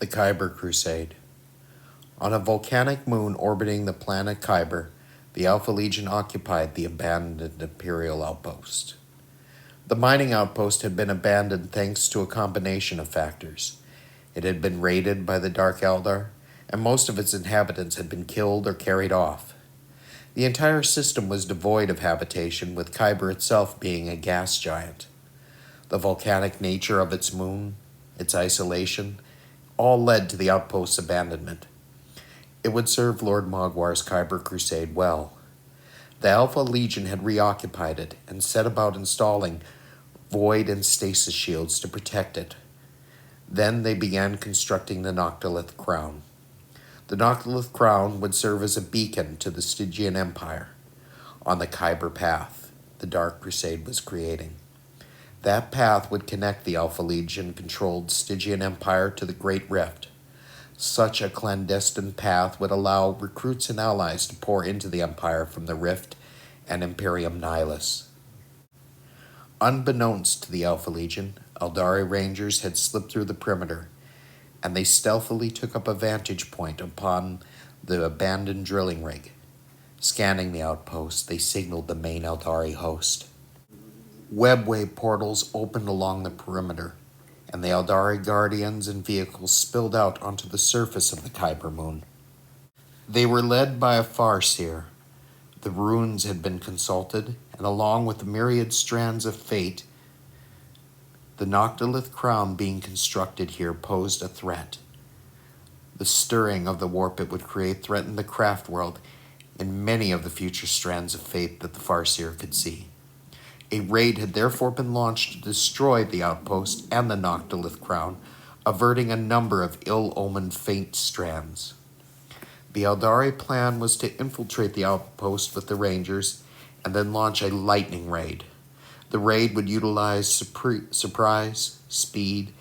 The Khyber Crusade. On a volcanic moon orbiting the planet Khyber, the Alpha Legion occupied the abandoned Imperial outpost. The mining outpost had been abandoned thanks to a combination of factors. It had been raided by the Dark Eldar, and most of its inhabitants had been killed or carried off. The entire system was devoid of habitation, with Khyber itself being a gas giant. The volcanic nature of its moon, its isolation, all led to the outpost's abandonment. It would serve Lord Mogwar's Khyber Crusade well. The Alpha Legion had reoccupied it and set about installing void and stasis shields to protect it. Then they began constructing the Noctilith Crown. The Noctilith Crown would serve as a beacon to the Stygian Empire on the Khyber path the Dark Crusade was creating. That path would connect the Alpha Legion-controlled Stygian Empire to the Great Rift. Such a clandestine path would allow recruits and allies to pour into the Empire from the Rift and Imperium Nihilus. Unbeknownst to the Alpha Legion, Aldari Rangers had slipped through the perimeter, and they stealthily took up a vantage point upon the abandoned drilling rig. Scanning the outpost, they signaled the main Aldari host. Webway portals opened along the perimeter, and the Aldari guardians and vehicles spilled out onto the surface of the Khyber moon. They were led by a Farseer. The runes had been consulted, and along with the myriad strands of fate, the Noctilith Crown being constructed here posed a threat. The stirring of the warp it would create threatened the craft world in many of the future strands of fate that the Farseer could see. A raid had therefore been launched to destroy the outpost and the Noctilith Crown, averting a number of ill-omened fate strands. The Aldari plan was to infiltrate the outpost with the Rangers and then launch a lightning raid. The raid would utilize surprise, speed,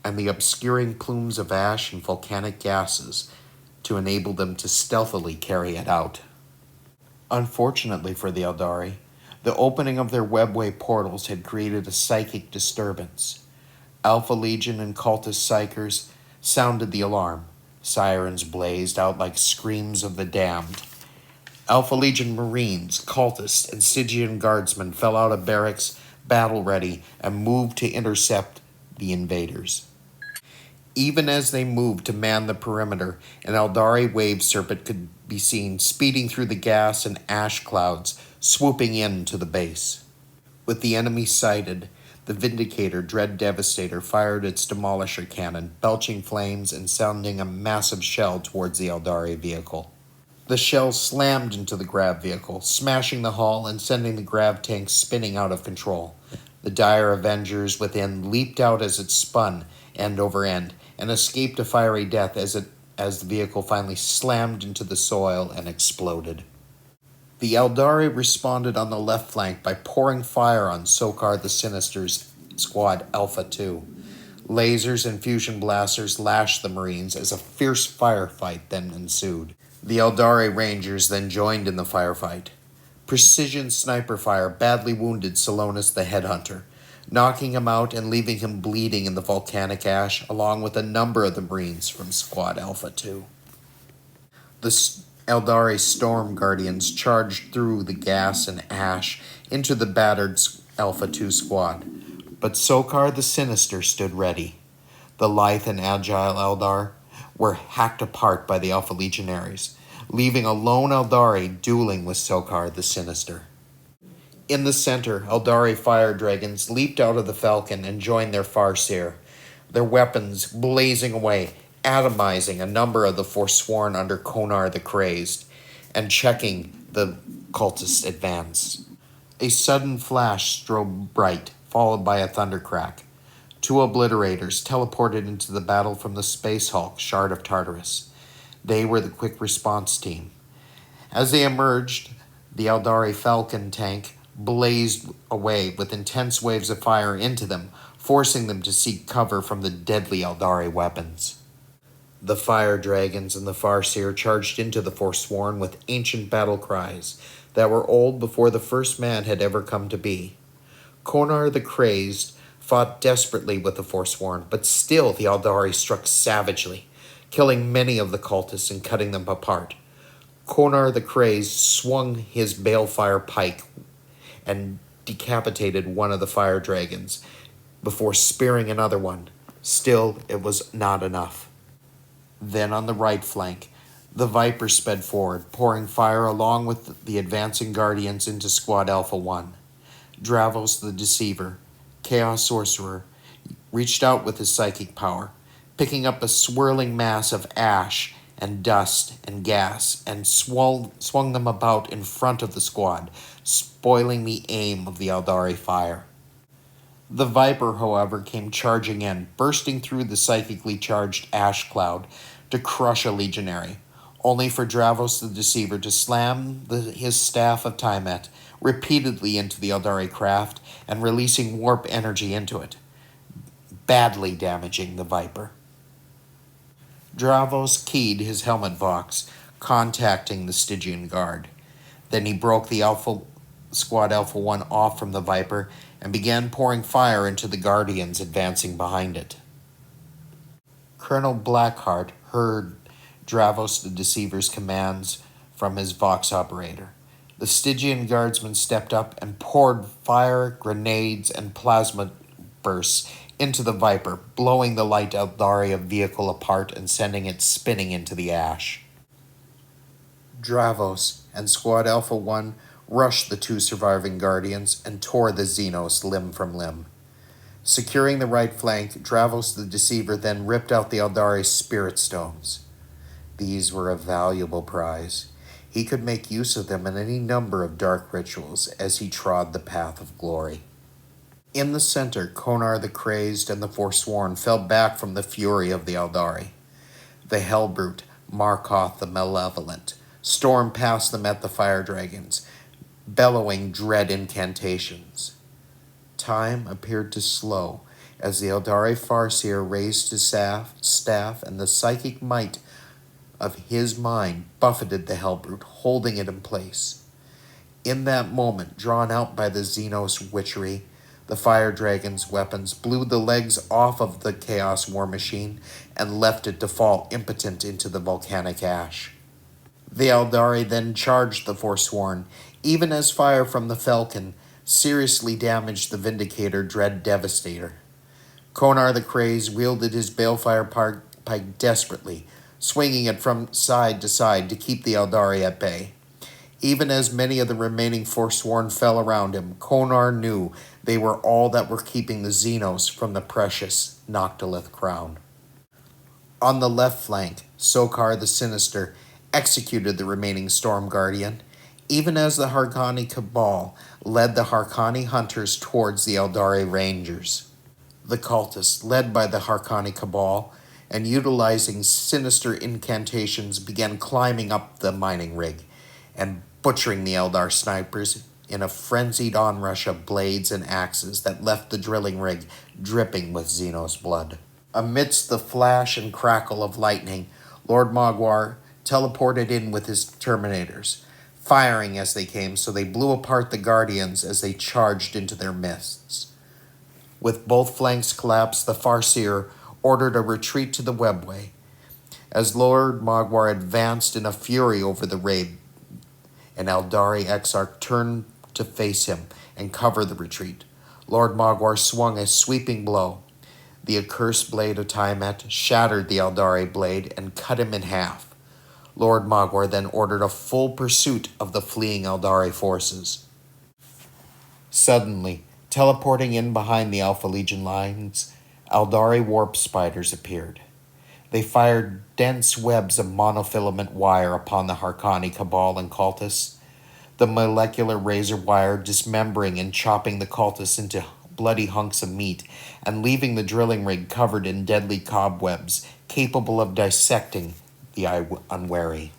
and the obscuring plumes of ash and volcanic gases to enable them to stealthily carry it out. Unfortunately for the Aldari, the opening of their webway portals had created a psychic disturbance. Alpha Legion and cultist psychers sounded the alarm. Sirens blazed out like screams of the damned. Alpha Legion Marines, cultists, and Stygian guardsmen fell out of barracks, battle-ready, and moved to intercept the invaders. Even as they moved to man the perimeter, an Aldari wave serpent could be seen speeding through the gas and ash clouds, swooping in to the base. With the enemy sighted, the Vindicator Dread Devastator fired its demolisher cannon, belching flames and sounding a massive shell towards the Aldari vehicle. The shell slammed into the grav vehicle, smashing the hull and sending the grav tank spinning out of control. The dire Avengers within leaped out as it spun, end over end, and escaped a fiery death as the vehicle finally slammed into the soil and exploded. The Aldari responded on the left flank by pouring fire on Sokar the Sinister's Squad Alpha 2. Lasers and fusion blasters lashed the Marines as a fierce firefight then ensued. The Aldari Rangers then joined in the firefight. Precision sniper fire badly wounded Salonus the Headhunter, knocking him out and leaving him bleeding in the volcanic ash, along with a number of the Marines from Squad Alpha 2. The Aldari Storm Guardians charged through the gas and ash into the battered Alpha 2 squad, but Sokar the Sinister stood ready. The lithe and agile Eldar were hacked apart by the Alpha Legionaries, leaving a lone Aldari dueling with Sokar the Sinister. In the center, Aldari Fire Dragons leaped out of the Falcon and joined their Farseer, their weapons blazing away, atomizing a number of the Forsworn under Konar the Crazed, and checking the cultist advance. A sudden flash strobed bright, followed by a thundercrack. Two obliterators teleported into the battle from the Space Hulk, Shard of Tartarus. They were the quick response team. As they emerged, the Aldari Falcon tank blazed away with intense waves of fire into them, forcing them to seek cover from the deadly Aldari weapons. The Fire Dragons and the Farseer charged into the Forsworn with ancient battle cries that were old before the first man had ever come to be. Konar the Crazed fought desperately with the Forsworn, but still the Aldari struck savagely, killing many of the cultists and cutting them apart. Konar the Crazed swung his balefire pike and decapitated one of the fire dragons before spearing another one. Still, it was not enough. Then on the right flank, the Viper sped forward, pouring fire along with the advancing Guardians into Squad Alpha 1. Dravos the Deceiver, Chaos Sorcerer, reached out with his psychic power, picking up a swirling mass of ash and dust and gas, and swung them about in front of the squad, spoiling the aim of the Aldari fire. The Viper, however, came charging in, bursting through the psychically charged ash cloud to crush a legionary, only for Dravos the Deceiver to slam his staff of Tymet repeatedly into the Aldari craft and releasing warp energy into it, badly damaging the Viper. Dravos keyed his helmet vox, contacting the Stygian Guard. Then he broke the Squad Alpha 1 off from the Viper and began pouring fire into the Guardians advancing behind it. Colonel Blackheart heard Dravos the Deceiver's commands from his vox operator. The Stygian guardsmen stepped up and poured fire, grenades, and plasma bursts into the Viper, blowing the light Aldari vehicle apart and sending it spinning into the ash. Dravos and Squad Alpha 1 rushed the two surviving Guardians and tore the Xenos limb from limb. Securing the right flank, Dravos the Deceiver then ripped out the Aldari Spirit Stones. These were a valuable prize. He could make use of them in any number of dark rituals as he trod the path of glory. In the center, Konar the Crazed and the Forsworn fell back from the fury of the Aldari. The Hellbrute, Markoth the Malevolent, stormed past them at the fire dragons, bellowing dread incantations. Time appeared to slow as the Aldari Farseer raised his staff and the psychic might of his mind buffeted the Hellbrute, holding it in place. In that moment, drawn out by the Xenos witchery, the fire dragon's weapons blew the legs off of the Chaos War Machine and left it to fall impotent into the volcanic ash. The Aldari then charged the Forsworn, even as fire from the Falcon seriously damaged the Vindicator Dread Devastator. Konar the Crazed wielded his balefire pike desperately, swinging it from side to side to keep the Aldari at bay. Even as many of the remaining Forsworn fell around him, Konar knew they were all that were keeping the Xenos from the precious Noctilith crown. On the left flank, Sokar the Sinister executed the remaining Storm Guardian, even as the Harkani Cabal led the Harkani hunters towards the Aldari Rangers. The cultists, led by the Harkani Cabal, and utilizing sinister incantations, began climbing up the mining rig and butchering the Eldar snipers in a frenzied onrush of blades and axes that left the drilling rig dripping with Xenos blood. Amidst the flash and crackle of lightning, Lord Mogwar teleported in with his Terminators, firing as they came, so they blew apart the Guardians as they charged into their midst. With both flanks collapsed, the Farseer ordered a retreat to the webway. As Lord Mogwar advanced in a fury over the raid, an Aldari Exarch turned to face him and cover the retreat. Lord Mogwar swung a sweeping blow. The accursed blade of Tymet shattered the Aldari blade and cut him in half. Lord Mogwar then ordered a full pursuit of the fleeing Aldari forces. Suddenly, teleporting in behind the Alpha Legion lines, Aldari warp spiders appeared. They fired dense webs of monofilament wire upon the Harkani Cabal and cultists, the molecular razor wire dismembering and chopping the cultists into bloody hunks of meat and leaving the drilling rig covered in deadly cobwebs capable of dissecting the unwary.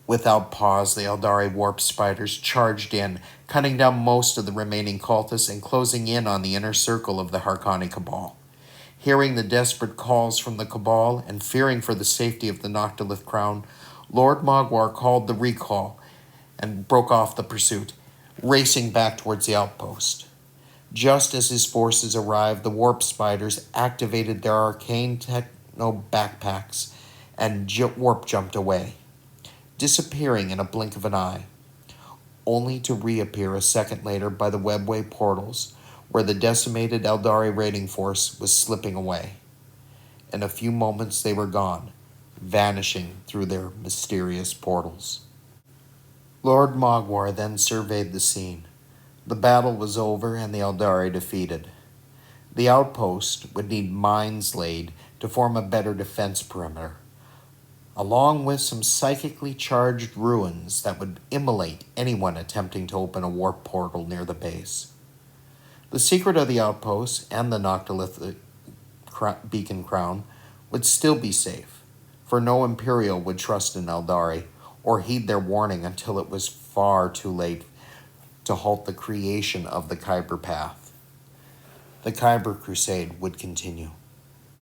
Without pause, the Aldari warp spiders charged in, cutting down most of the remaining cultists and closing in on the inner circle of the Harkani Cabal. Hearing the desperate calls from the Cabal and fearing for the safety of the Noctilith crown, Lord Mogwar called the recall and broke off the pursuit, racing back towards the outpost. Just as his forces arrived, the warp spiders activated their arcane techno backpacks and warp jumped away, disappearing in a blink of an eye, only to reappear a second later by the webway portals where the decimated Aldari raiding force was slipping away. In a few moments they were gone, vanishing through their mysterious portals. Lord Mogwar then surveyed the scene. The battle was over and the Aldari defeated. The outpost would need mines laid to form a better defense perimeter, along with some psychically charged ruins that would immolate anyone attempting to open a warp portal near the base. The secret of the outpost and the Noctilithic beacon crown would still be safe, for no Imperial would trust in Aldari or heed their warning until it was far too late to halt the creation of the Khyber path. The Khyber crusade would continue.